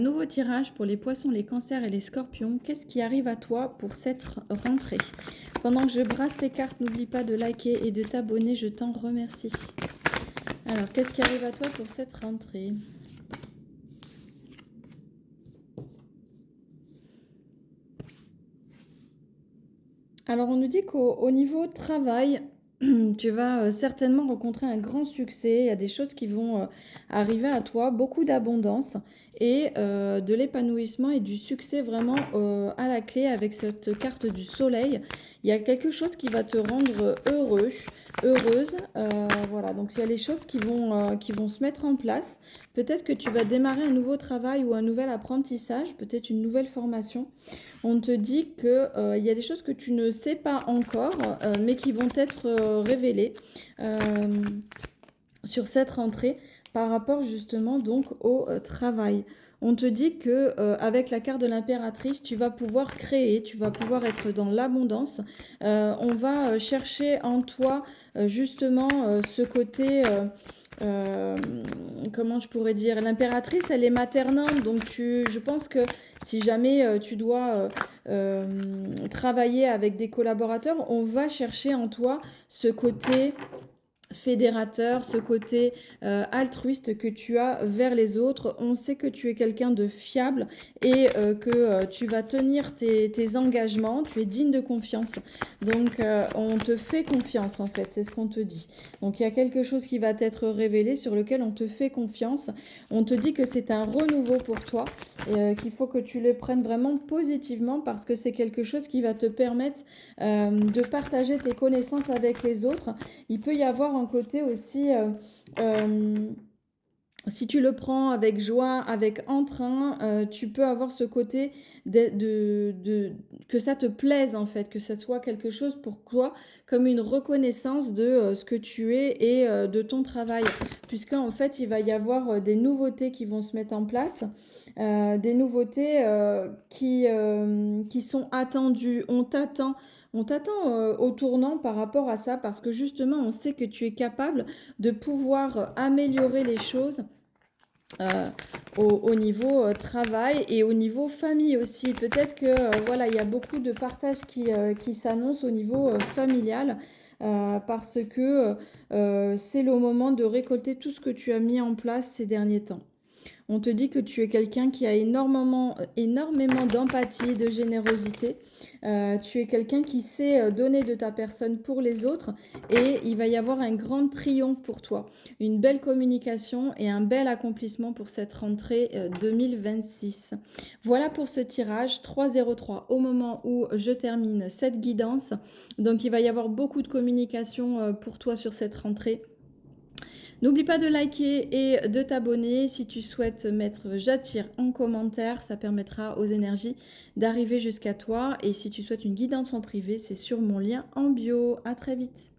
Nouveau tirage pour les poissons, les cancers et les scorpions. Qu'est-ce qui arrive à toi pour cette rentrée? Pendant que je brasse les cartes, n'oublie pas de liker et de t'abonner, je t'en remercie. Alors, qu'est-ce qui arrive à toi pour cette rentrée? Alors, on nous dit qu'au niveau travail, tu vas certainement rencontrer un grand succès. Il y a des choses qui vont arriver à toi, beaucoup d'abondance et de l'épanouissement et du succès vraiment à la clé avec cette carte du soleil. Il y a quelque chose qui va te rendre heureux, heureuse. Voilà, donc il y a les choses qui vont se mettre en place. Peut-être que tu vas démarrer un nouveau travail ou un nouvel apprentissage, peut-être une nouvelle formation. On te dit que, il y a des choses que tu ne sais pas encore, mais qui vont être révélées sur cette rentrée par rapport justement donc au travail. On te dit que avec la carte de l'impératrice, tu vas pouvoir créer, tu vas pouvoir être dans l'abondance. On va chercher en toi justement ce côté comment je pourrais dire, l'impératrice, elle est maternante, donc je pense que si jamais tu dois travailler avec des collaborateurs, on va chercher en toi ce côté fédérateur, ce côté altruiste que tu as vers les autres. On sait que tu es quelqu'un de fiable et que tu vas tenir tes engagements, tu es digne de confiance. Donc on te fait confiance en fait, c'est ce qu'on te dit. Donc il y a quelque chose qui va t'être révélé sur lequel on te fait confiance. On te dit que c'est un renouveau pour toi et qu'il faut que tu le prennes vraiment positivement parce que c'est quelque chose qui va te permettre de partager tes connaissances avec les autres. Il peut y avoir un côté aussi, si tu le prends avec joie, avec entrain, tu peux avoir ce côté que ça te plaise en fait, que ça soit quelque chose pour toi comme une reconnaissance de ce que tu es et de ton travail. Puisqu'en fait, il va y avoir des nouveautés qui vont se mettre en place. Des nouveautés qui sont attendues. On t'attend au tournant par rapport à ça parce que justement, on sait que tu es capable de pouvoir améliorer les choses euh, au niveau travail et au niveau famille aussi. Peut-être que voilà, il y a beaucoup de partages qui s'annoncent au niveau familial parce que c'est le moment de récolter tout ce que tu as mis en place ces derniers temps. On te dit que tu es quelqu'un qui a énormément d'empathie, de générosité. Tu es quelqu'un qui sait donner de ta personne pour les autres et il va y avoir un grand triomphe pour toi. Une belle communication et un bel accomplissement pour cette rentrée 2026. Voilà pour ce tirage 303 au moment où je termine cette guidance. Donc il va y avoir beaucoup de communication pour toi sur cette rentrée. N'oublie pas de liker et de t'abonner. Si tu souhaites mettre j'attire en commentaire, ça permettra aux énergies d'arriver jusqu'à toi. Et si tu souhaites une guidance en privé, c'est sur mon lien en bio. À très vite.